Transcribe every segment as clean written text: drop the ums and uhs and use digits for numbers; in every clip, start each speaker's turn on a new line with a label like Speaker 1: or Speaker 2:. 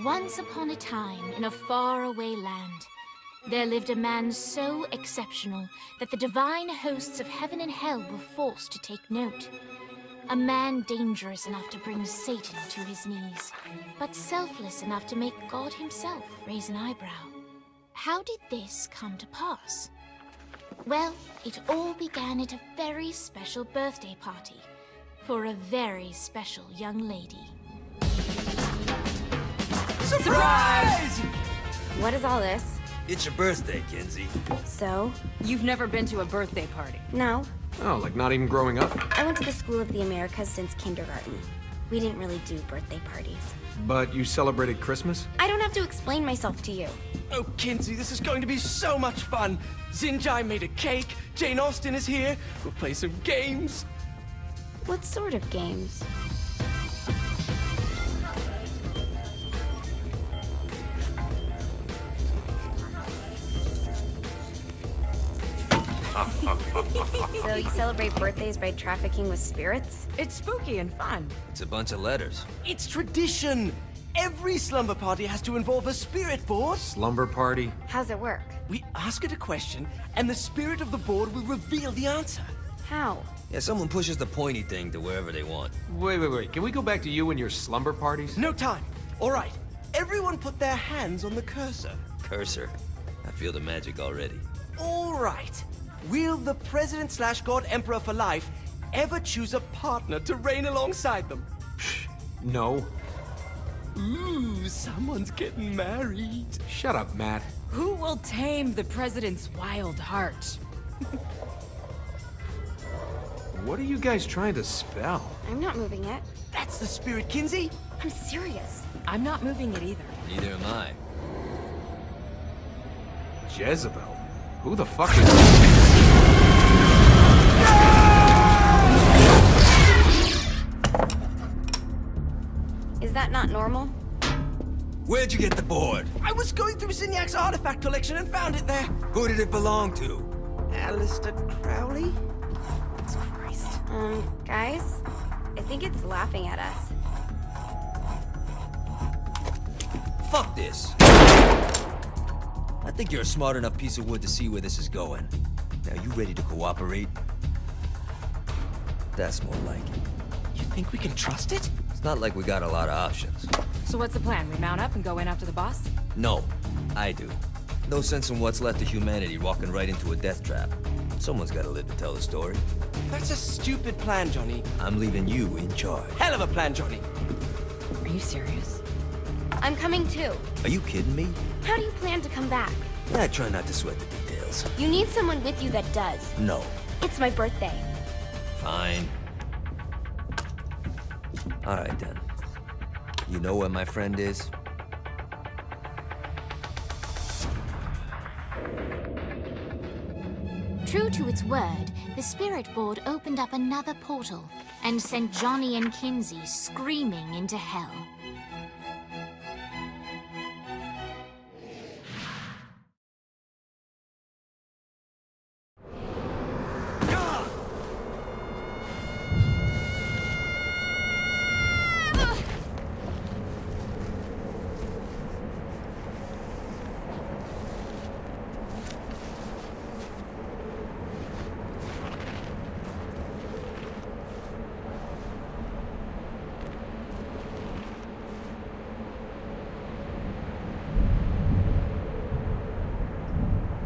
Speaker 1: Once upon a time, in a faraway land, there lived a man so exceptional that the divine hosts of heaven and hell were forced to take note. A man dangerous enough to bring Satan to his knees, but selfless enough to make God himself raise an eyebrow. How did this come to pass? Well, it all began at a very special birthday party for a very special young lady.
Speaker 2: Surprise!
Speaker 3: What is all this?
Speaker 4: It's your birthday, Kinsey.
Speaker 3: So?
Speaker 2: You've never been to a birthday party?
Speaker 3: No.
Speaker 5: Oh, like not even growing up?
Speaker 3: I went to the School of the Americas since kindergarten. We didn't really do birthday parties.
Speaker 5: But you celebrated Christmas?
Speaker 3: I don't have to explain myself to you.
Speaker 6: Oh, Kinsey, this is going to be so much fun. Xinjai made a cake, Jane Austen is here, we'll play some games.
Speaker 3: What sort of games? So you celebrate birthdays by trafficking with spirits?
Speaker 2: It's spooky and fun.
Speaker 4: It's a bunch of letters.
Speaker 6: It's tradition. Every slumber party has to involve a spirit board.
Speaker 5: Slumber party?
Speaker 3: How's it work?
Speaker 6: We ask it a question, and the spirit of the board will reveal the answer.
Speaker 3: How?
Speaker 4: Yeah, someone pushes the pointy thing to wherever they want.
Speaker 5: Wait. Can we go back to you and your slumber parties?
Speaker 6: No time. All right. Everyone put their hands on the cursor.
Speaker 4: Cursor. I feel the magic already.
Speaker 6: All right. Will the President/God Emperor for life ever choose a partner to reign alongside them?
Speaker 5: No.
Speaker 6: Ooh, someone's getting married.
Speaker 5: Shut up, Matt.
Speaker 2: Who will tame the president's wild heart?
Speaker 5: What are you guys trying to spell?
Speaker 3: I'm not moving it.
Speaker 6: That's the spirit, Kinsey.
Speaker 3: I'm serious.
Speaker 2: I'm not moving it either.
Speaker 4: Neither am I.
Speaker 5: Jezebel? Who the fuck is...
Speaker 3: Is that not normal?
Speaker 4: Where'd you get the board?
Speaker 6: I was going through Signac's artifact collection and found it there.
Speaker 4: Who did it belong to?
Speaker 6: Alistair Crowley?
Speaker 3: Christ. Guys? I think it's laughing at us.
Speaker 4: Fuck this. I think you're a smart enough piece of wood to see where this is going. Now, you ready to cooperate? That's more like it.
Speaker 6: You think we can trust it?
Speaker 4: It's not like we got a lot of options.
Speaker 2: So what's the plan? We mount up and go in after the boss?
Speaker 4: No, I do. No sense in what's left of humanity walking right into a death trap. Someone's gotta live to tell the story.
Speaker 6: That's a stupid plan, Johnny.
Speaker 4: I'm leaving you in charge.
Speaker 6: Hell of a plan, Johnny.
Speaker 2: Are you serious?
Speaker 3: I'm coming too.
Speaker 4: Are you kidding me?
Speaker 3: How do you plan to come back?
Speaker 4: I try not to sweat the details.
Speaker 3: You need someone with you that does.
Speaker 4: No.
Speaker 3: It's my birthday.
Speaker 4: Fine. Alright then. You know where my friend is?
Speaker 1: True to its word, the spirit board opened up another portal and sent Johnny and Kinsey screaming into hell.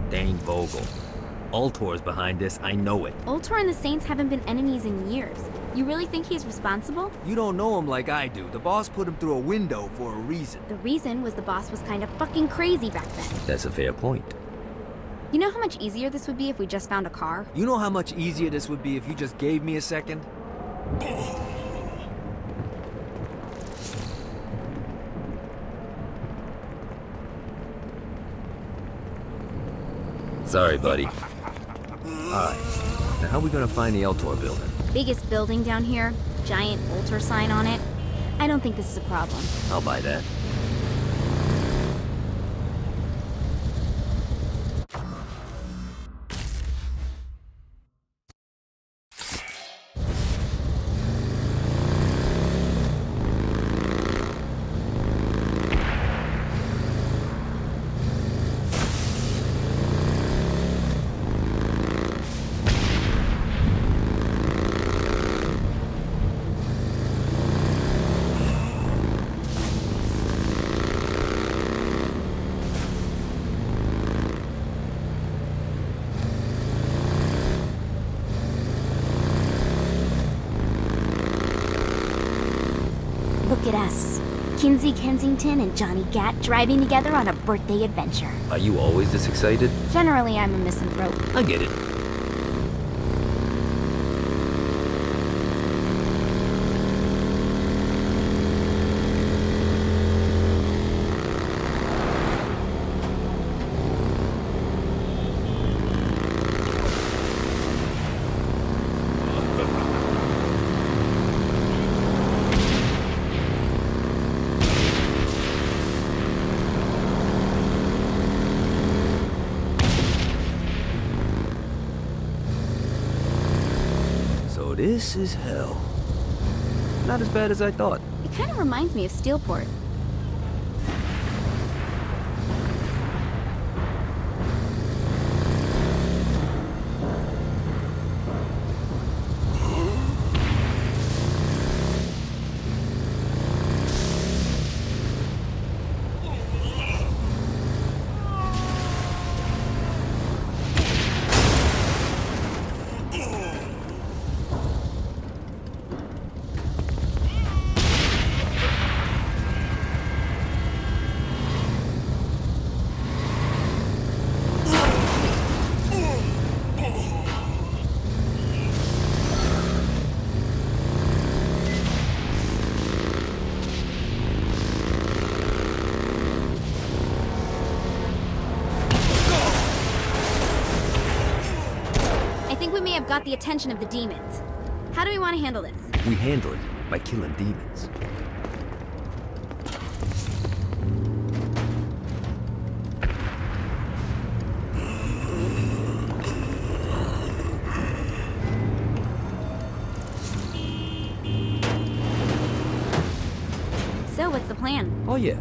Speaker 4: Dane Vogel. Ultor's behind this, I know it.
Speaker 3: Ultor and the Saints haven't been enemies in years. You really think he's responsible?
Speaker 4: You don't know him like I do. The boss put him through a window for a reason.
Speaker 3: The reason was the boss was kind of fucking crazy back then.
Speaker 4: That's a fair point.
Speaker 3: You know how much easier this would be if we just found a car?
Speaker 4: You know how much easier this would be if you just gave me a second? Sorry, buddy. Alright. Now how are we gonna find the Eltor building?
Speaker 3: Biggest building down here, giant altar sign on it. I don't think this is a problem.
Speaker 4: I'll buy that.
Speaker 3: Look at us. Kinsey Kensington and Johnny Gat driving together on a birthday adventure.
Speaker 4: Are you always this excited?
Speaker 3: Generally, I'm a misanthrope.
Speaker 4: I get it. So this is hell. Not as bad as I thought.
Speaker 3: It kind of reminds me of Steelport. I think we may have got the attention of the demons. How do we want to handle this?
Speaker 4: We handle it by killing demons.
Speaker 3: So, what's the plan?
Speaker 4: Oh yeah.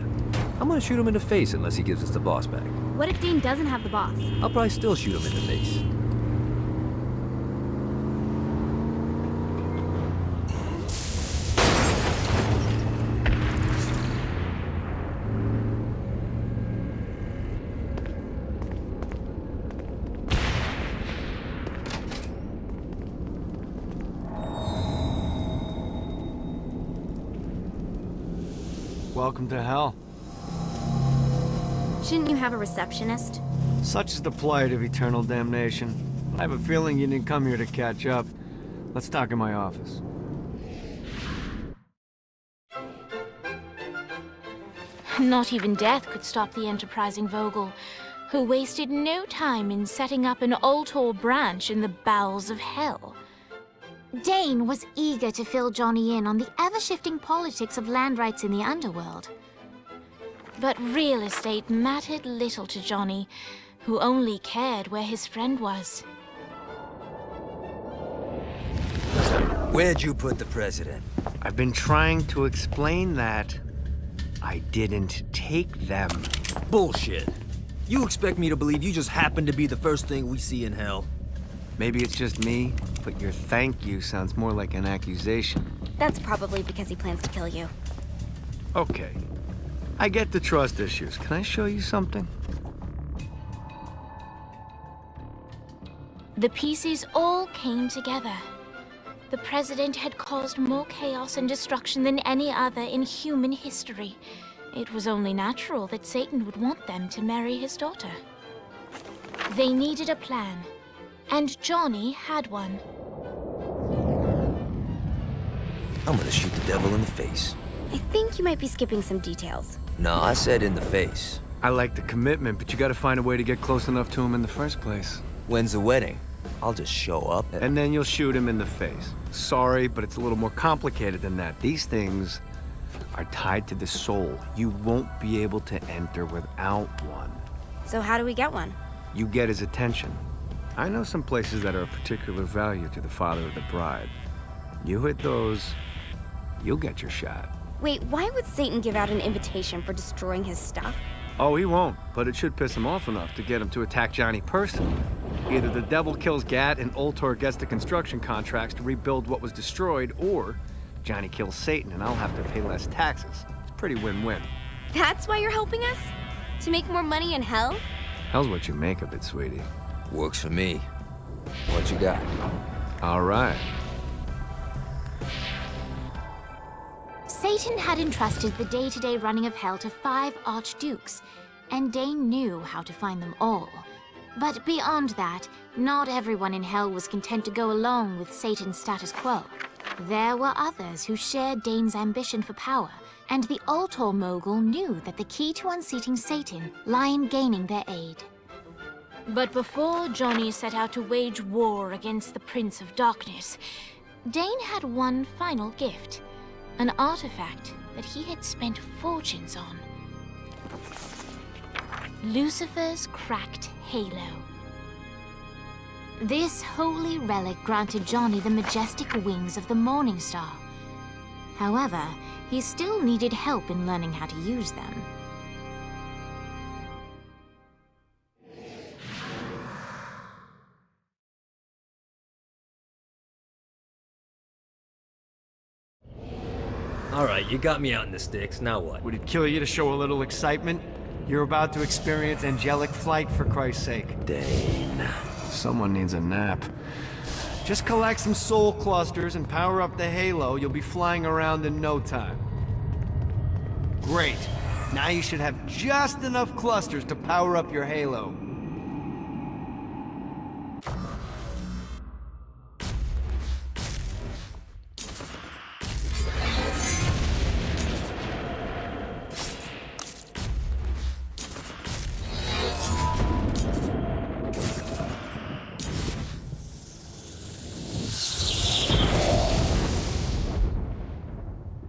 Speaker 4: I'm gonna shoot him in the face unless he gives us the boss back.
Speaker 3: What if Dane doesn't have the boss?
Speaker 4: I'll probably still shoot him in the face.
Speaker 7: Welcome to hell.
Speaker 3: Shouldn't you have a receptionist?
Speaker 7: Such is the plight of eternal damnation. I have a feeling you didn't come here to catch up. Let's talk in my office.
Speaker 1: Not even death could stop the enterprising Vogel, who wasted no time in setting up an Ultor branch in the bowels of hell. Dane was eager to fill Johnny in on the ever-shifting politics of land rights in the underworld. But real estate mattered little to Johnny, who only cared where his friend was.
Speaker 4: Where'd you put the president?
Speaker 7: I've been trying to explain that. I didn't take them.
Speaker 4: Bullshit. You expect me to believe you just happened to be the first thing we see in hell?
Speaker 7: Maybe it's just me, but your thank you sounds more like an accusation.
Speaker 3: That's probably because he plans to kill you.
Speaker 7: Okay. I get the trust issues. Can I show you something?
Speaker 1: The pieces all came together. The President had caused more chaos and destruction than any other in human history. It was only natural that Satan would want them to marry his daughter. They needed a plan, and Johnny had one.
Speaker 4: I'm gonna shoot the devil in the face.
Speaker 3: I think you might be skipping some details.
Speaker 4: No, I said in the face.
Speaker 7: I like the commitment, but you gotta find a way to get close enough to him in the first place.
Speaker 4: When's the wedding? I'll just show up
Speaker 7: And then you'll shoot him in the face. Sorry, but it's a little more complicated than that. These things are tied to the soul. You won't be able to enter without one.
Speaker 3: So how do we get one?
Speaker 7: You get his attention. I know some places that are of particular value to the father of the bride. You hit those, you'll get your shot.
Speaker 3: Wait, why would Satan give out an invitation for destroying his stuff?
Speaker 7: Oh, he won't, but it should piss him off enough to get him to attack Johnny personally. Either the devil kills Gat and Ultor gets the construction contracts to rebuild what was destroyed, or Johnny kills Satan and I'll have to pay less taxes. It's pretty win-win.
Speaker 3: That's why you're helping us? To make more money in hell?
Speaker 7: Hell's what you make of it, sweetie.
Speaker 4: Works for me. What you got?
Speaker 7: All right.
Speaker 1: Satan had entrusted the day-to-day running of hell to 5 archdukes, and Dane knew how to find them all. But beyond that, not everyone in hell was content to go along with Satan's status quo. There were others who shared Dane's ambition for power, and the Ultor mogul knew that the key to unseating Satan lay in gaining their aid. But before Johnny set out to wage war against the Prince of Darkness, Dane had one final gift. An artifact that he had spent fortunes on. Lucifer's cracked halo. This holy relic granted Johnny the majestic wings of the Morning Star. However, he still needed help in learning how to use them.
Speaker 4: All right, you got me out in the sticks. Now what?
Speaker 7: Would it kill you to show a little excitement? You're about to experience angelic flight, for Christ's sake.
Speaker 4: Dane.
Speaker 7: Someone needs a nap. Just collect some soul clusters and power up the halo. You'll be flying around in no time. Great. Now you should have just enough clusters to power up your halo.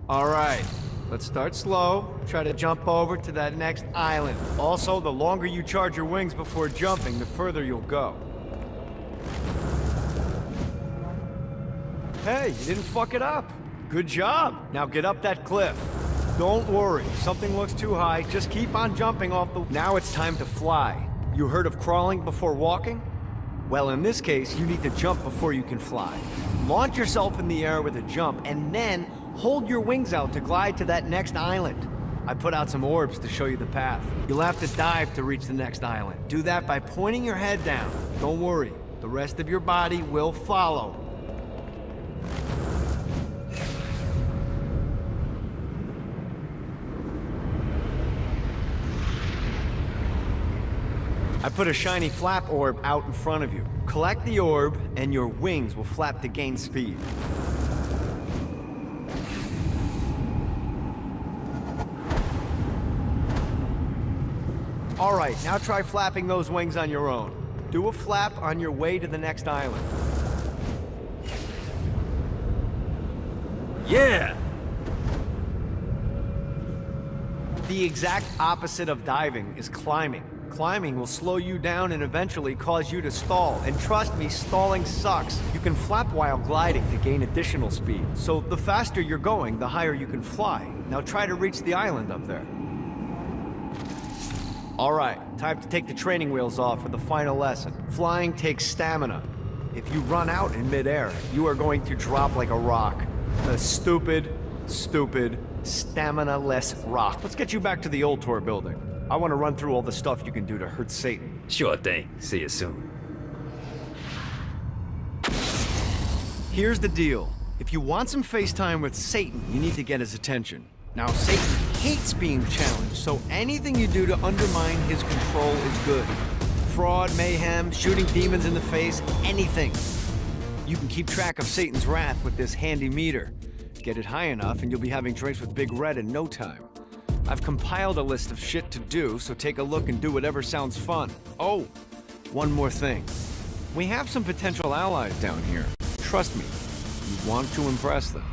Speaker 7: All right, let's start slow. Try to jump over to that next island. Also, the longer you charge your wings before jumping, the further you'll go. Hey, you didn't fuck it up. Good job. Now get up that cliff. Don't worry, if something looks too high, just keep on jumping off the... Now it's time to fly. You heard of crawling before walking? Well, in this case, you need to jump before you can fly. Launch yourself in the air with a jump, and then hold your wings out to glide to that next island. I put out some orbs to show you the path. You'll have to dive to reach the next island. Do that by pointing your head down. Don't worry, the rest of your body will follow. I put a shiny flap orb out in front of you. Collect the orb, and your wings will flap to gain speed. All right, now try flapping those wings on your own. Do a flap on your way to the next island.
Speaker 4: Yeah!
Speaker 7: The exact opposite of diving is climbing. Climbing will slow you down and eventually cause you to stall. And trust me, stalling sucks. You can flap while gliding to gain additional speed. So the faster you're going, the higher you can fly. Now try to reach the island up there. All right, time to take the training wheels off for the final lesson. Flying takes stamina. If you run out in midair, you are going to drop like a rock. A stupid, stamina-less rock. Let's get you back to the Ultor building. I want to run through all the stuff you can do to hurt Satan.
Speaker 4: Sure thing. See you soon.
Speaker 7: Here's the deal. If you want some FaceTime with Satan, you need to get his attention. Now, Satan hates being challenged, so anything you do to undermine his control is good. Fraud, mayhem, shooting demons in the face, anything. You can keep track of Satan's wrath with this handy meter. Get it high enough and you'll be having drinks with Big Red in no time. I've compiled a list of shit to do, so take a look and do whatever sounds fun. Oh, one more thing. We have some potential allies down here. Trust me, you want to impress them.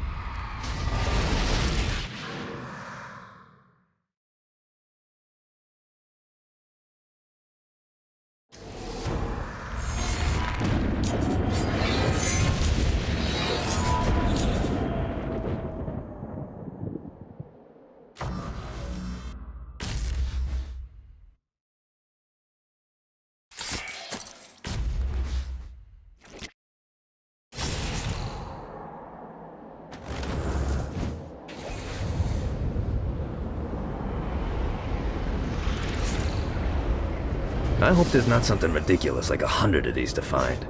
Speaker 8: I hope there's not something ridiculous like 100 of these to find.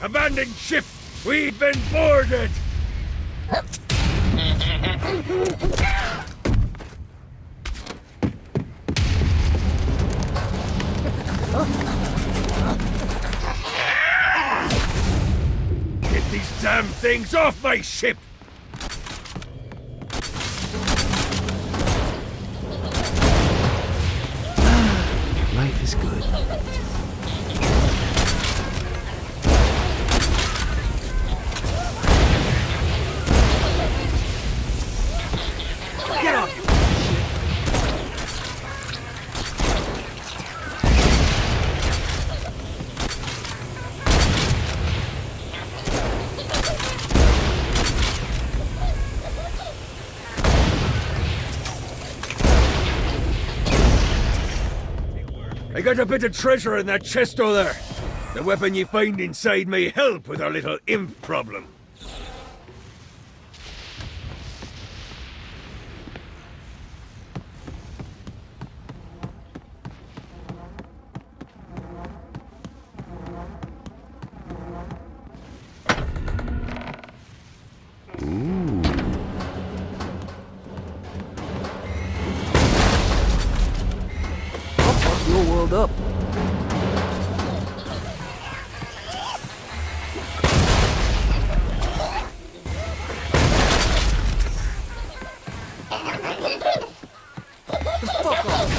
Speaker 9: Abandoned ship! We've been boarded! Get these damn things off my ship!
Speaker 8: Life is good.
Speaker 6: Get off, you
Speaker 9: I got a bit of treasure in that chest over there. The weapon you find inside may help with our little imp problem.
Speaker 8: Your world up.
Speaker 6: fuck off!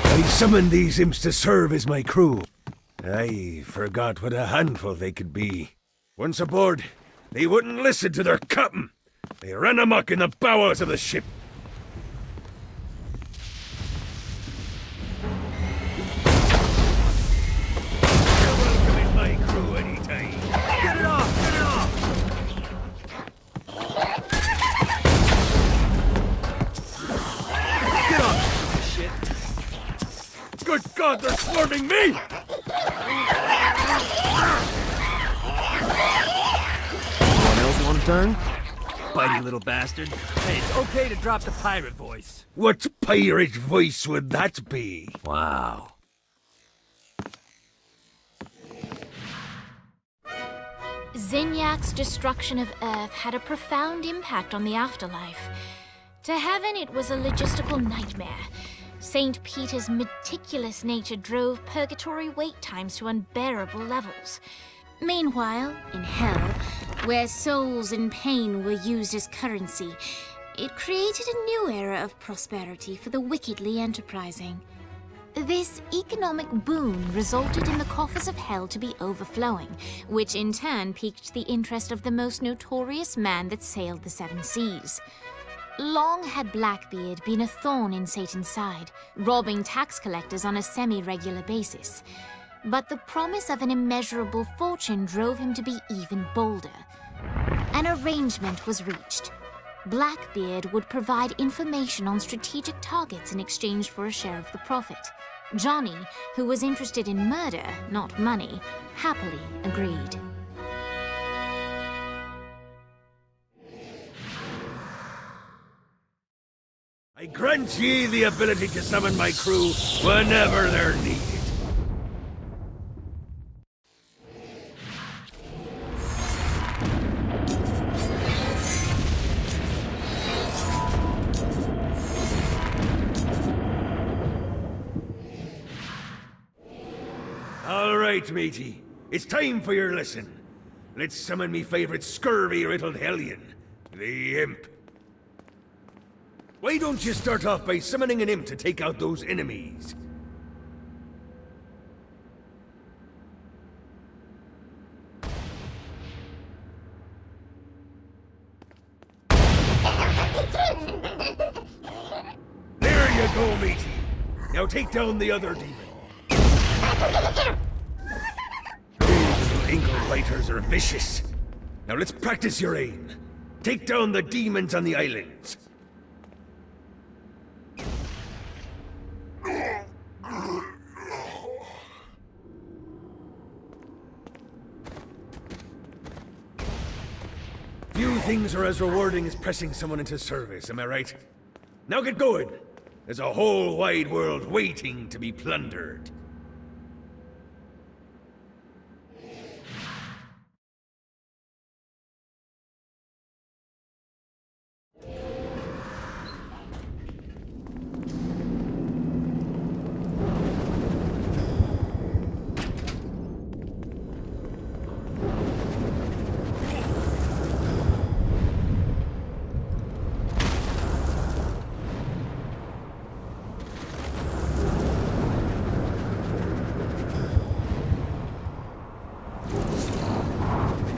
Speaker 9: I summoned these imps to serve as my crew. I forgot what a handful they could be. Once aboard, they wouldn't listen to their captain. They ran amok in the bowels of the ship. You're welcome in my crew anytime.
Speaker 6: Get it off! Get it off! Get off, shit!
Speaker 9: Good God, they're swarming me!
Speaker 8: Anyone else want to turn?
Speaker 6: Bitey little bastard. Hey, it's okay to drop the pirate voice.
Speaker 9: What pirate voice would that be?
Speaker 8: Wow.
Speaker 1: Zinyak's destruction of Earth had a profound impact on the afterlife. To heaven, it was a logistical nightmare. St. Peter's meticulous nature drove purgatory wait times to unbearable levels. Meanwhile, in hell, where souls in pain were used as currency, it created a new era of prosperity for the wickedly enterprising. This economic boon resulted in the coffers of hell to be overflowing, which in turn piqued the interest of the most notorious man that sailed the seven seas. Long had Blackbeard been a thorn in Satan's side, robbing tax collectors on a semi-regular basis. But the promise of an immeasurable fortune drove him to be even bolder. An arrangement was reached. Blackbeard would provide information on strategic targets in exchange for a share of the profit. Johnny, who was interested in murder, not money, happily agreed.
Speaker 9: I grant ye the ability to summon my crew whenever they're needed. All right, matey. It's time for your lesson. Let's summon me favorite scurvy-riddled hellion, the Imp. Why don't you start off by summoning an imp to take out those enemies? There you go, matey. Now take down the other demon. Those little ankle biters are vicious. Now let's practice your aim. Take down the demons on the islands. Few things are as rewarding as pressing someone into service, am I right? Now get going! There's a whole wide world waiting to be plundered.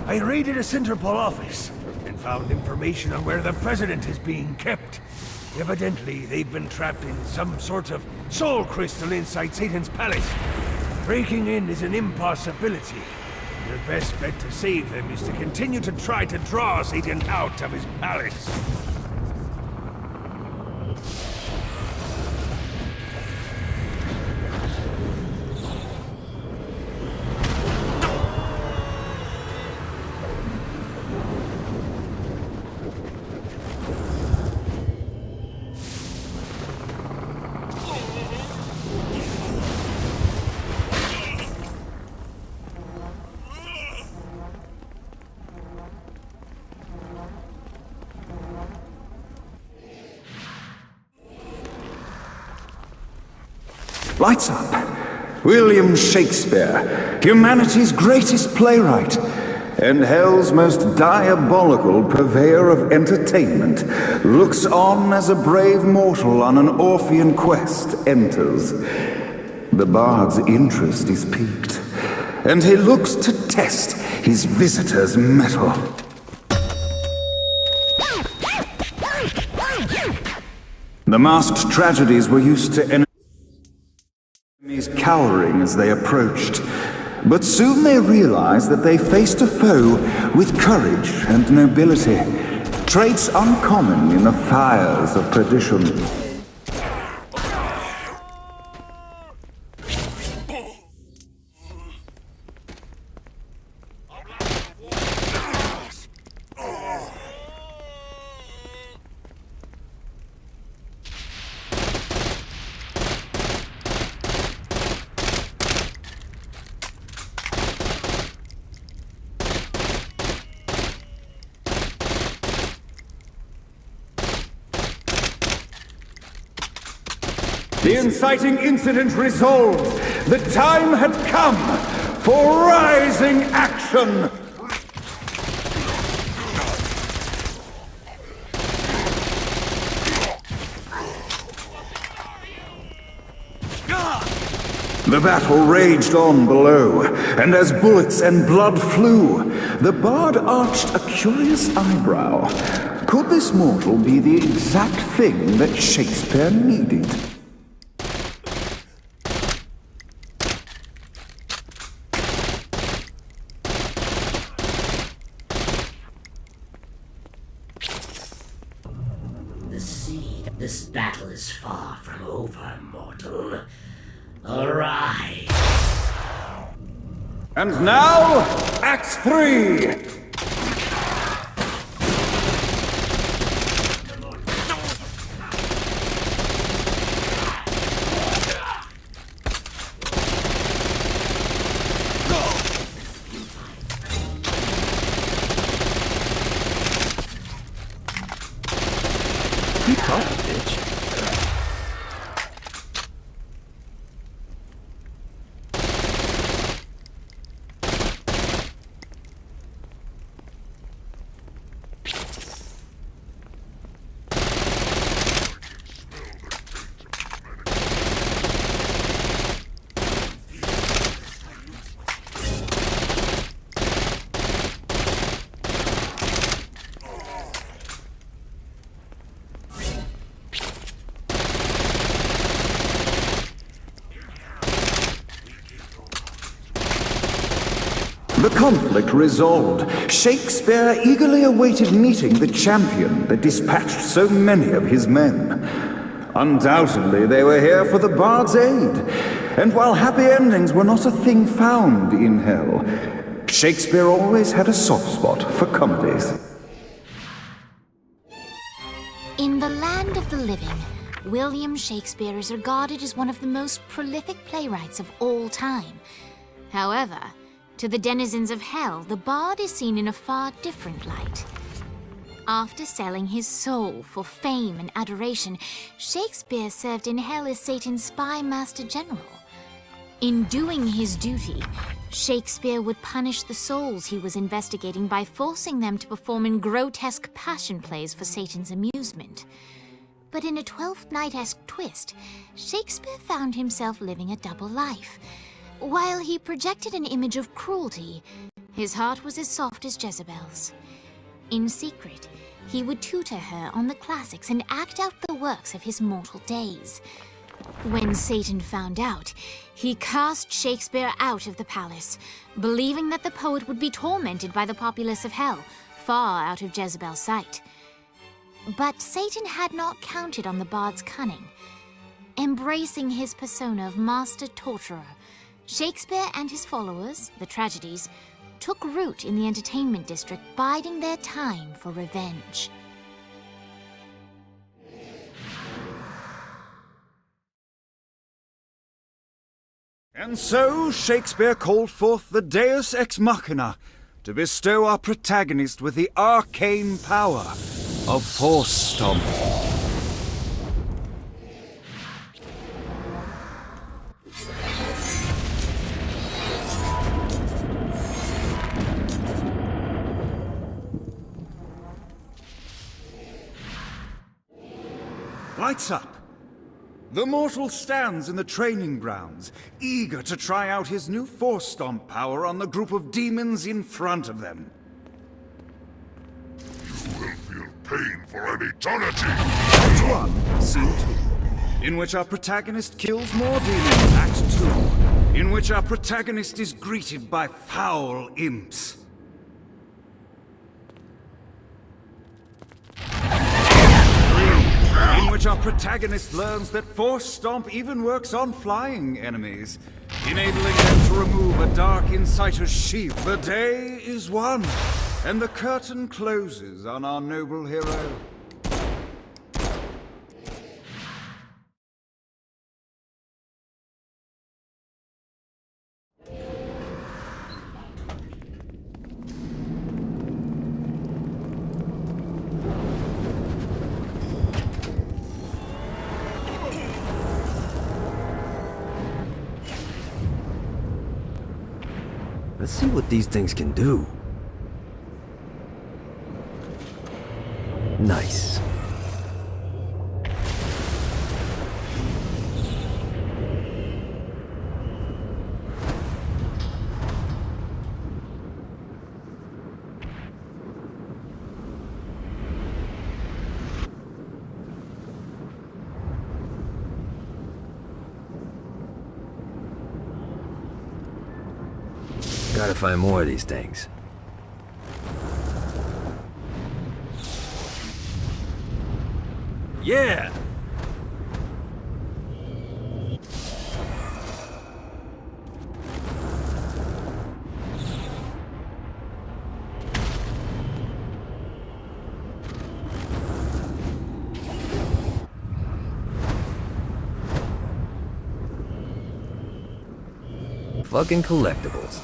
Speaker 9: I raided a Centerpol office and found information on where the president is being kept. Evidently, they've been trapped in some sort of soul crystal inside Satan's palace. Breaking in is an impossibility. Your best bet to save them is to continue to try to draw Satan out of his palace.
Speaker 10: Lights up. William Shakespeare, humanity's greatest playwright, and hell's most diabolical purveyor of entertainment, looks on as a brave mortal on an Orphean quest enters. The bard's interest is piqued, and he looks to test his visitor's mettle. The masked tragedies were used to enemies cowering as they approached, but soon they realized that they faced a foe with courage and nobility, traits uncommon in the fires of perdition. The inciting incident resolved. The time had come for rising action. The battle raged on below, and as bullets and blood flew, the bard arched a curious eyebrow. Could this mortal be the exact thing that Shakespeare needed?
Speaker 11: seed. This battle is far from over, mortal. Arise!
Speaker 10: And now, Act 3!
Speaker 8: Keep up, bitch.
Speaker 10: The conflict resolved, Shakespeare eagerly awaited meeting the champion that dispatched so many of his men. Undoubtedly, they were here for the bard's aid, and while happy endings were not a thing found in hell, Shakespeare always had a soft spot for comedies.
Speaker 1: In the land of the living, William Shakespeare is regarded as one of the most prolific playwrights of all time. However, to the denizens of hell, the bard is seen in a far different light. After selling his soul for fame and adoration, Shakespeare served in hell as Satan's spy master general. In doing his duty, Shakespeare would punish the souls he was investigating by forcing them to perform in grotesque passion plays for Satan's amusement. But in a Twelfth Night-esque twist, Shakespeare found himself living a double life. While he projected an image of cruelty, his heart was as soft as Jezebel's. In secret, he would tutor her on the classics and act out the works of his mortal days. When Satan found out, he cast Shakespeare out of the palace, believing that the poet would be tormented by the populace of hell, far out of Jezebel's sight. But Satan had not counted on the bard's cunning. Embracing his persona of master torturer, Shakespeare and his followers, the tragedies, took root in the entertainment district, biding their time for revenge.
Speaker 10: And so Shakespeare called forth the Deus Ex Machina to bestow our protagonist with the arcane power of Force Stomp. Lights up. The mortal stands in the training grounds, eager to try out his new Force Stomp power on the group of demons in front of them.
Speaker 12: You will feel pain for an eternity!
Speaker 10: Act 1, Scene 2, in which our protagonist kills more demons. Act 2, in which our protagonist is greeted by foul imps. In which our protagonist learns that Force Stomp even works on flying enemies, enabling them to remove a dark inciter's shield. The day is won, and the curtain closes on our noble hero.
Speaker 8: Let's see what these things can do. Nice. Gotta find more of these things.
Speaker 4: Yeah!
Speaker 8: Fucking collectibles.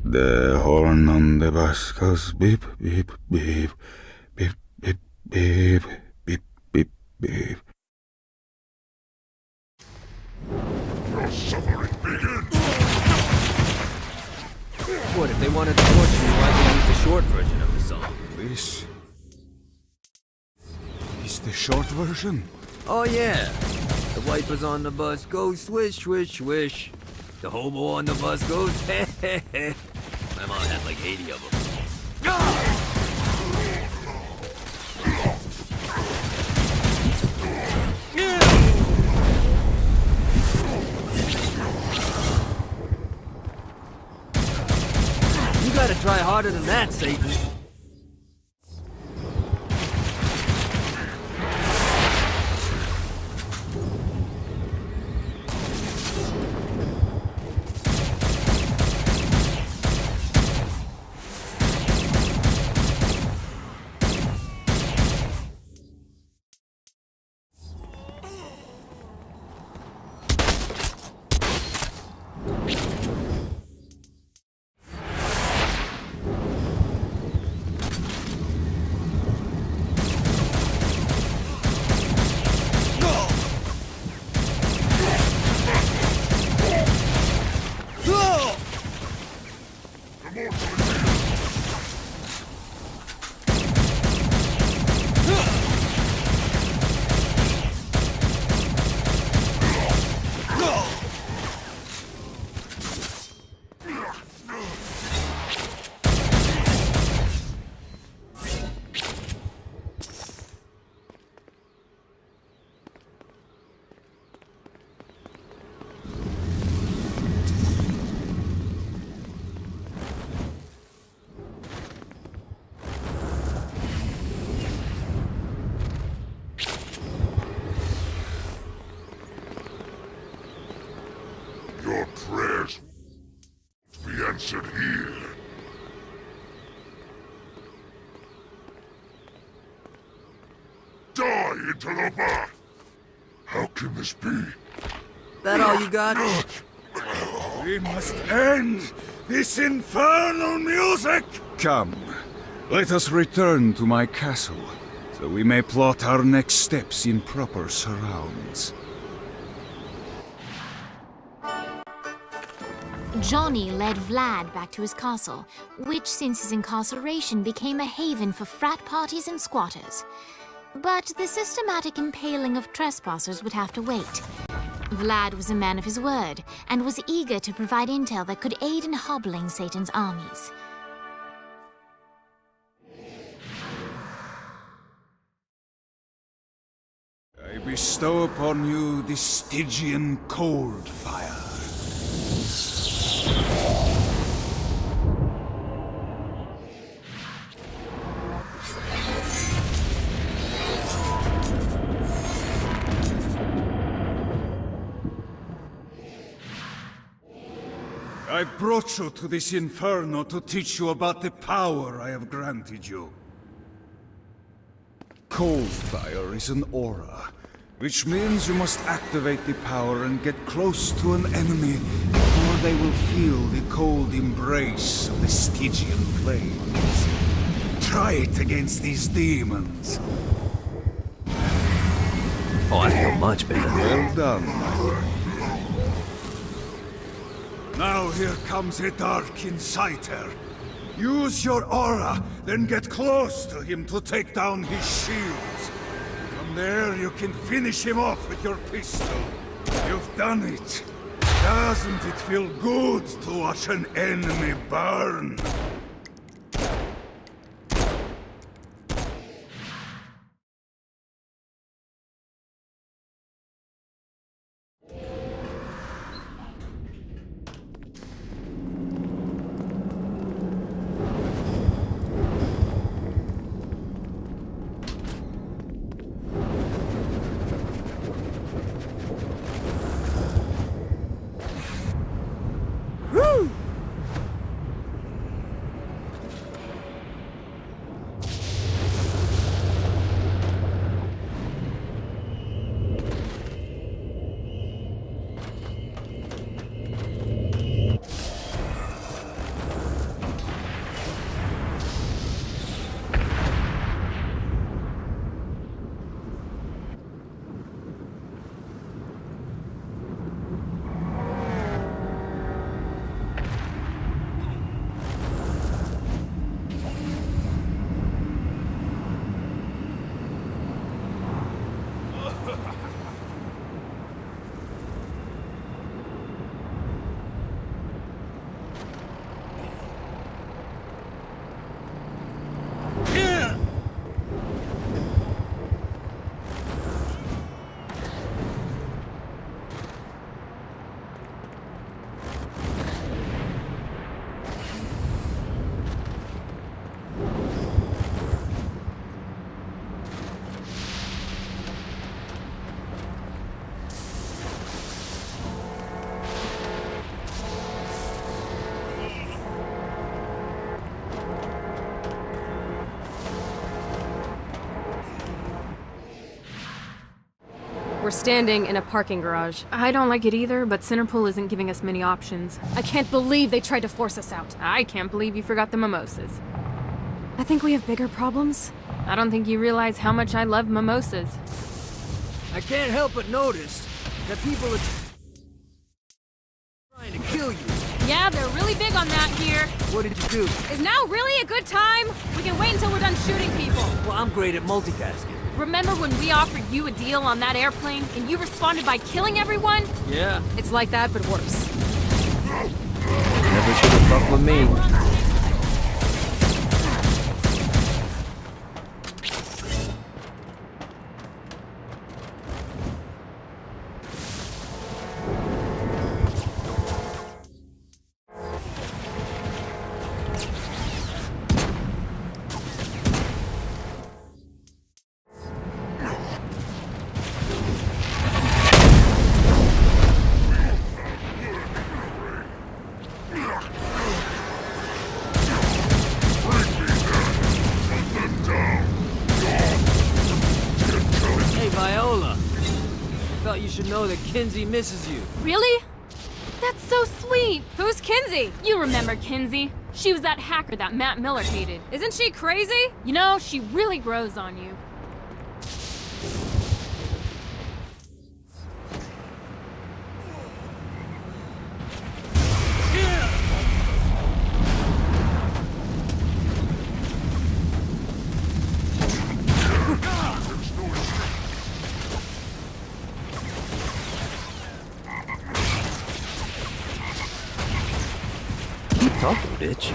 Speaker 10: The horn on the bus goes beep, beep, beep, beep, beep, beep, beep, beep, beep.
Speaker 12: Your suffering begins!
Speaker 4: What, if they wanted to torture you, why'd they use the short version of the song?
Speaker 10: This is the short version.
Speaker 4: Oh yeah! The wipers on the bus go swish, swish, swish. The hobo on the bus goes heh heh heh. My mom had like 80 of them. You gotta try harder than that, Satan.
Speaker 12: Your prayers won't be answered here. Die, interloper! How can this be?
Speaker 4: That all you got?
Speaker 9: We must end this infernal music!
Speaker 10: Come, let us return to my castle, so we may plot our next steps in proper surrounds.
Speaker 1: Johnny led Vlad back to his castle, which since his incarceration became a haven for frat parties and squatters. But the systematic impaling of trespassers would have to wait. Vlad was a man of his word, and was eager to provide intel that could aid in hobbling Satan's armies.
Speaker 10: I bestow upon you the Stygian cold fire. I've brought you to this inferno to teach you about the power I have granted you. Cold fire is an aura, which means you must activate the power and get close to an enemy
Speaker 13: they will feel the cold embrace of the Stygian flames. Try it against these demons.
Speaker 8: Oh, I feel much better.
Speaker 13: Well done, my friend. Now here comes a dark inciter. Use your aura, then get close to him to take down his shields. From there, you can finish him off with your pistol. You've done it. Doesn't it feel good to watch an enemy burn?
Speaker 14: We're standing in a parking garage. I don't like it either, but Centerpool isn't giving us many options.
Speaker 15: I can't believe they tried to force us out.
Speaker 14: I can't believe you forgot the mimosas. I think we have bigger problems. I don't think you realize how much I love mimosas.
Speaker 4: I can't help but notice that people are trying to kill you.
Speaker 15: Yeah, they're really big on that here.
Speaker 4: What did you do?
Speaker 15: Is now really a good time? We can wait until we're done shooting people.
Speaker 4: Well, I'm great at multitasking.
Speaker 15: Remember when we offered you a deal on that airplane and you responded by killing everyone?
Speaker 4: Yeah.
Speaker 14: It's like that, but worse.
Speaker 4: Never should have fucked with me. You should know that Kinsey misses you.
Speaker 15: Really? That's so sweet.
Speaker 14: Who's Kinsey?
Speaker 15: You remember Kinsey. She was that hacker that Matt Miller hated.
Speaker 14: Isn't she crazy?
Speaker 15: You know, she really grows on you.
Speaker 8: Talking, bitch.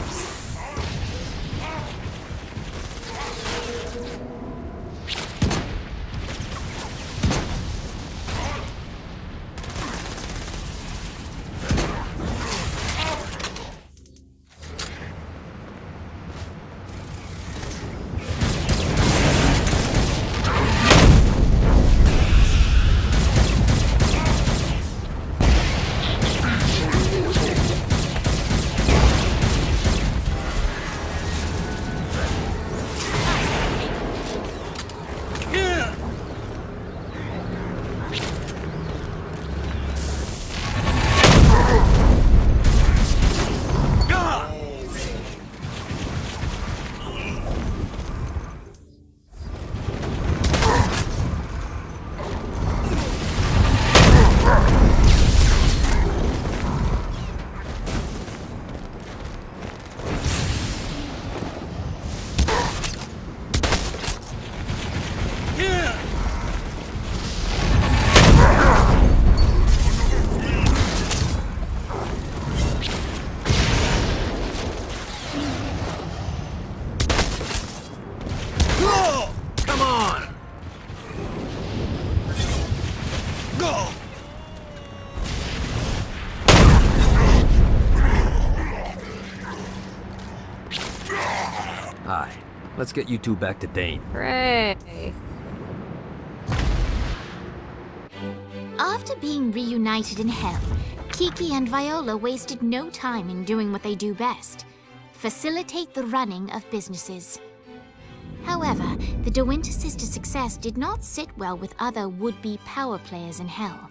Speaker 4: Let's get you two back to Dane.
Speaker 14: Hooray.
Speaker 1: After being reunited in Hell, Kiki and Viola wasted no time in doing what they do best: facilitate the running of businesses. However, the De Winter sisters' success did not sit well with other would-be power players in Hell.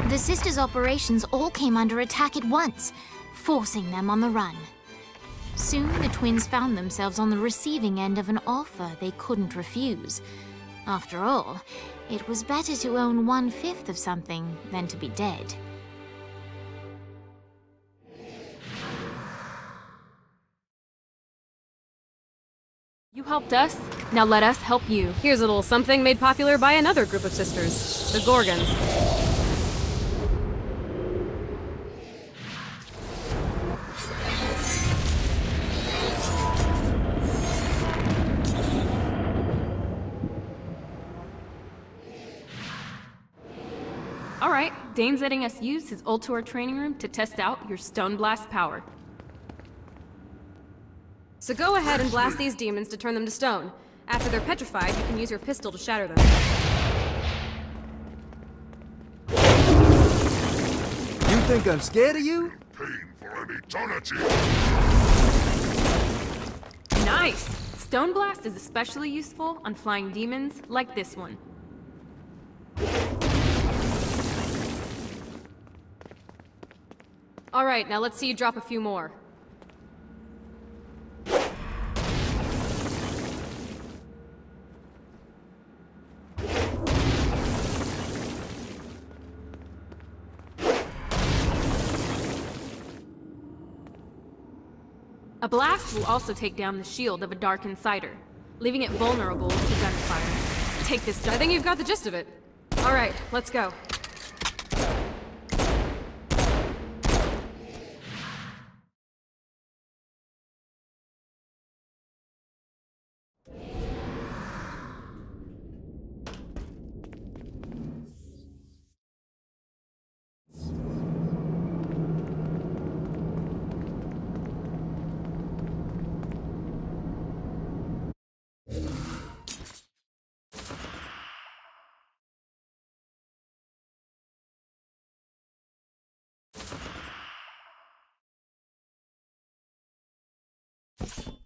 Speaker 1: The sisters' operations all came under attack at once, forcing them on the run. Soon, the twins found themselves on the receiving end of an offer they couldn't refuse. After all, it was better to own 1/5 of something than to be dead.
Speaker 14: You helped us, now let us help you.
Speaker 15: Here's a little something made popular by another group of sisters, the Gorgons. Alright, Dane's letting us use his Ultor training room to test out your Stone Blast power. So go ahead and blast these demons to turn them to stone. After they're petrified, you can use your pistol to shatter them.
Speaker 4: You think I'm scared of you?
Speaker 12: Pain for an eternity.
Speaker 14: Nice! Stone Blast is especially useful on flying demons like this one. Alright, now let's see you drop a few more. A blast will also take down the shield of a Dark Insider, leaving it vulnerable to gunfire. Take this. I think you've got the gist of it. Alright, let's go.
Speaker 12: You